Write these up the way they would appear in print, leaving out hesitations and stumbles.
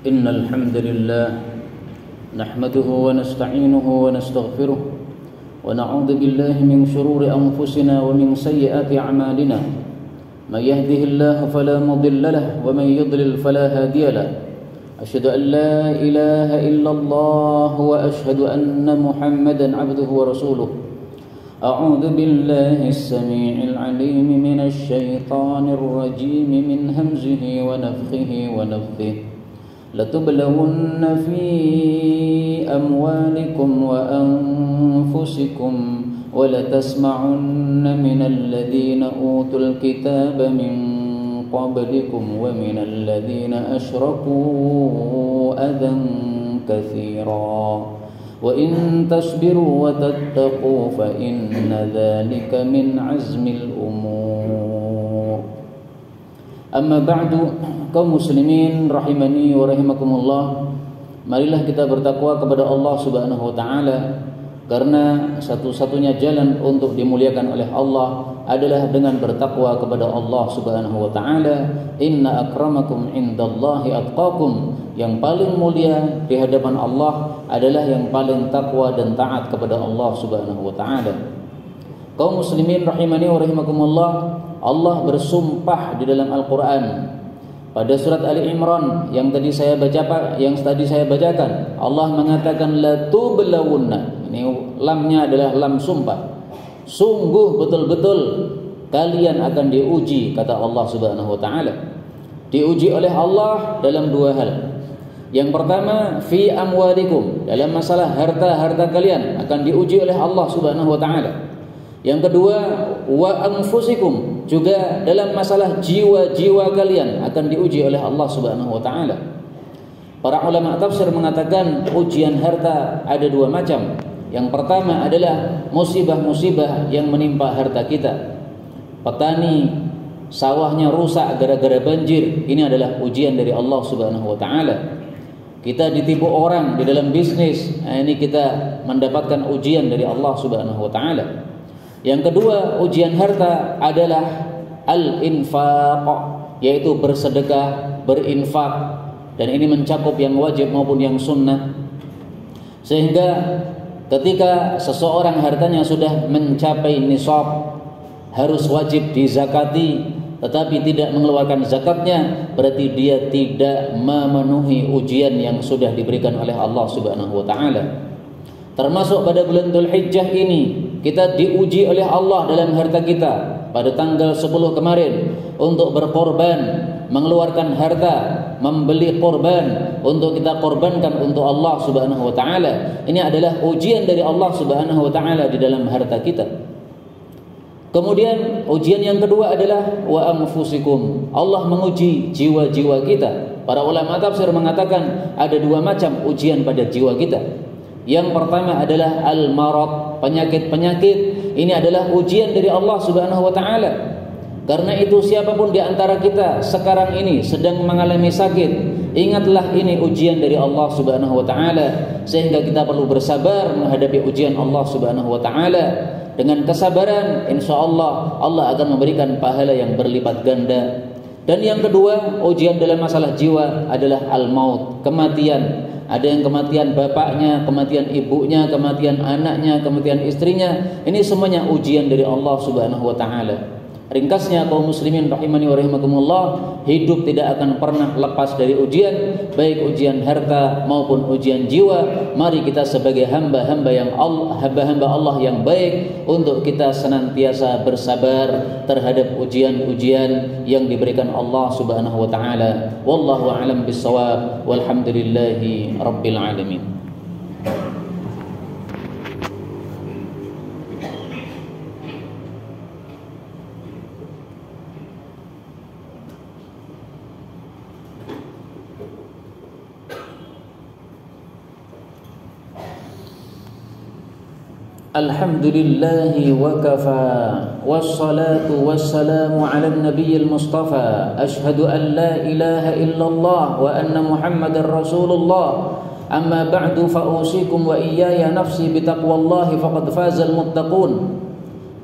إن الحمد لله نحمده ونستعينه ونستغفره ونعوذ بالله من شرور أنفسنا ومن سيئات أعمالنا من يهده الله فلا مضل له ومن يضلل فلا هادي له أشهد أن لا إله إلا الله وأشهد أن محمدا عبده ورسوله أعوذ بالله السميع العليم من الشيطان الرجيم من همزه ونفخه ونفثه لتبلون في أموالكم وأنفسكم ولتسمعن من الذين أوتوا الكتاب من قبلكم ومن الذين أشركوا أذى كثيرا وإن تصبروا وتتقوا فإن ذلك من عزم الأمور. Amma ba'du, kaum muslimin rahimani wa rahimakumullah, marilah kita bertakwa kepada Allah Subhanahu wa taala, karena satu-satunya jalan untuk dimuliakan oleh Allah adalah dengan bertakwa kepada Allah Subhanahu wa taala. Inna akramakum indallahi atqakum, yang paling mulia di hadapan Allah adalah yang paling takwa dan taat kepada Allah Subhanahu wa taala. Kaum muslimin rahimani wa rahimakumullah, Allah bersumpah di dalam Al-Quran pada surat Ali Imran yang tadi saya bacakan. Allah mengatakan la tublawunna. Ini lamnya adalah lam sumpah. Sungguh betul-betul kalian akan diuji, kata Allah Subhanahu wa taala. Diuji oleh Allah dalam dua hal. Yang pertama, fi amwalikum, dalam masalah harta-harta kalian akan diuji oleh Allah Subhanahu wa taala. Yang kedua, wa anfusikum, juga dalam masalah jiwa-jiwa kalian akan diuji oleh Allah Subhanahu wa taala. Para ulama tafsir mengatakan ujian harta ada dua macam. Yang pertama adalah musibah-musibah yang menimpa harta kita. Petani sawahnya rusak gara-gara banjir, ini adalah ujian dari Allah Subhanahu wa taala. Kita ditipu orang di dalam bisnis, ini kita mendapatkan ujian dari Allah Subhanahu wa taala. Yang kedua, ujian harta adalah al-infaq, yaitu bersedekah, berinfak, dan ini mencakup yang wajib maupun yang sunnah. Sehingga ketika seseorang hartanya sudah mencapai nisab, harus wajib dizakati, tetapi tidak mengeluarkan zakatnya, berarti dia tidak memenuhi ujian yang sudah diberikan oleh Allah Subhanahu wa taala. Termasuk pada bulan Dzulhijjah ini kita diuji oleh Allah dalam harta kita pada tanggal 10 kemarin untuk berkorban, mengeluarkan harta, membeli korban untuk kita korbankan untuk Allah Subhanahu wa taala. Ini adalah ujian dari Allah Subhanahu wa taala di dalam harta kita. Kemudian ujian yang kedua adalah wa anfusikum. Allah menguji jiwa-jiwa kita. Para ulama tafsir mengatakan ada dua macam ujian pada jiwa kita. Yang pertama adalah al-marad, penyakit-penyakit. Ini adalah ujian dari Allah Subhanahu wa taala. Karena itu siapapun di antara kita sekarang ini sedang mengalami sakit, ingatlah ini ujian dari Allah Subhanahu wa taala, sehingga kita perlu bersabar menghadapi ujian Allah Subhanahu wa taala. Dengan kesabaran, insyaallah Allah akan memberikan pahala yang berlipat ganda. Dan yang kedua, ujian dalam masalah jiwa adalah al-maut, kematian. Ada yang kematian bapaknya, kematian ibunya, kematian anaknya, kematian istrinya. Ini semuanya ujian dari Allah Subhanahu wa taala. Ringkasnya kaum muslimin rahimani wa rahimakumullah, hidup tidak akan pernah lepas dari ujian, baik ujian harta maupun ujian jiwa. Mari kita sebagai hamba-hamba Allah yang baik untuk kita senantiasa bersabar terhadap ujian-ujian yang diberikan Allah Subhanahu wa taala. Wallahu a'lam bissawab. Walhamdulillahi rabbil alamin. Alhamdulillahi wa kafa, wassalatu wassalamu ala nabiyil mustafa, ashhadu an la ilaha illallah wa anna muhammadar rasulullah. Amma ba'du, fa usikum wa iyaya nafsi bitaqwallahi faqad fazal muttaqun.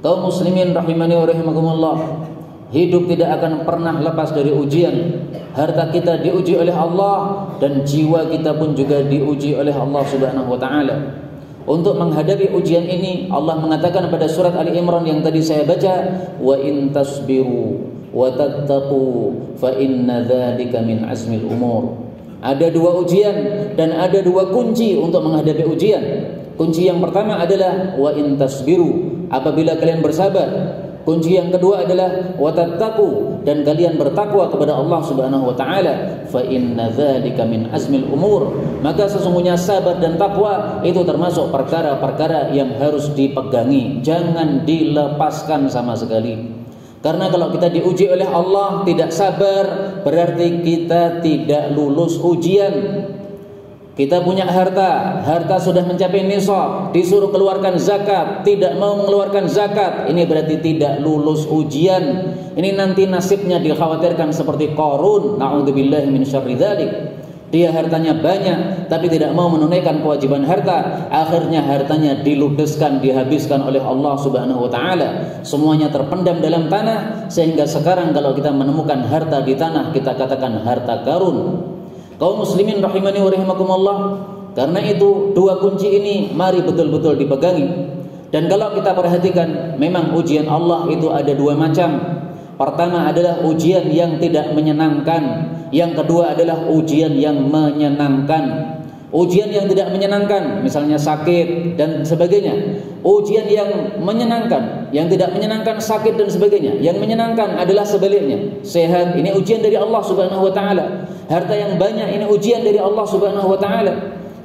Kaum muslimin rahimani wa rahimakumullah, Hidup tidak akan pernah lepas dari ujian. Harta kita diuji oleh Allah dan jiwa kita pun juga diuji oleh Allah Subhanahu wa taala. Untuk menghadapi ujian ini, Allah mengatakan pada surat Ali Imran yang tadi saya baca, wa in tasbiru wa tattaqu fa inna dzalika min azmil umur. Ada dua ujian dan ada dua kunci untuk menghadapi ujian. Kunci yang pertama adalah wa in tasbiru, apabila kalian bersabar. Kunci yang kedua adalah wa tattaqu, dan kalian bertakwa kepada Allah Subhanahu wa taala. Fa inna dzalika min azmil umur. Maka sesungguhnya sabar dan takwa itu termasuk perkara-perkara yang harus dipegangi, jangan dilepaskan sama sekali. Karena kalau kita diuji oleh Allah tidak sabar, berarti kita tidak lulus ujian. Kita punya harta sudah mencapai nisab, disuruh keluarkan zakat, tidak mau mengeluarkan zakat, ini berarti tidak lulus ujian. Ini nanti nasibnya dikhawatirkan seperti Qarun, na'udzubillahi min syarri dzalik. Dia hartanya banyak tapi tidak mau menunaikan kewajiban harta, akhirnya hartanya diludeskan, dihabiskan oleh Allah Subhanahu wa taala. Semuanya terpendam dalam tanah, sehingga sekarang kalau kita menemukan harta di tanah, kita katakan harta karun. Kaum muslimin rahimani wa rahimakumullah, karena itu dua kunci ini mari betul-betul dipegangi. Dan kalau kita perhatikan, memang ujian Allah itu ada dua macam. Pertama adalah ujian yang tidak menyenangkan, yang kedua adalah ujian yang menyenangkan. Ujian yang tidak menyenangkan, misalnya sakit dan sebagainya. Ujian yang menyenangkan, yang tidak menyenangkan, sakit dan sebagainya. Yang menyenangkan adalah sebaliknya, sehat, ini ujian dari Allah Subhanahu wa taala. Harta yang banyak, ini ujian dari Allah Subhanahu wa taala.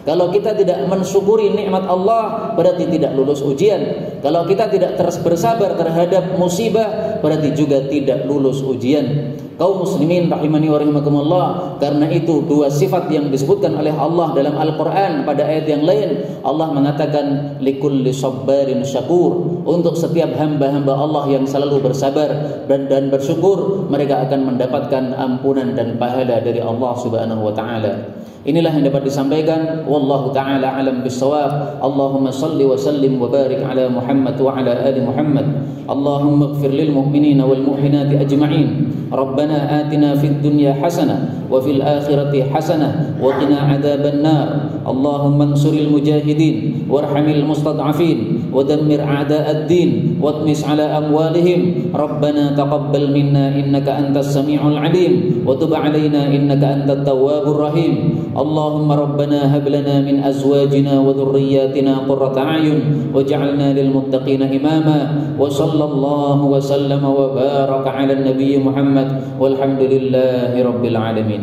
Kalau kita tidak mensyukuri nikmat Allah, berarti tidak lulus ujian. Kalau kita tidak terus bersabar terhadap musibah, berarti juga tidak lulus ujian. Kaum muslimin rahimani wa rahimakumullah, karena itu dua sifat yang disebutkan oleh Allah dalam Al-Qur'an pada ayat yang lain, Allah mengatakan likulli sabbarin syakur. Untuk setiap hamba-hamba Allah yang selalu bersabar dan bersyukur, mereka akan mendapatkan ampunan dan pahala dari Allah Subhanahu wa taala. Inilah yang dapat disampaikan. Wallahu ta'ala alam bisawab. Allahumma salli wa sallim wa barik ala Muhammad wa ala ali Muhammad. Allahumma ighfir lil mu'minina wal mu'minati ajma'in. Rabbana atina fid dunya hasanah wa fil akhirati hasanah wa qina adzaban nar. Allahumma ansuril mujahidin warhamil mustad'afin wa dammir a'da'ad din watmis ala amwalihim. Rabbana taqabbal minna innaka antas sami'ul 'alim wa tub 'alaina innaka antat tawwabur rahim. Allahumma rabbana hab lana min azwajina wa dhurriyyatina qurrata a'yun waj'alna lil muttaqina imama. Wa sallallahu wa sallama wa baraka 'ala an-nabiy Muhammad walhamdulillahi rabbil alamin.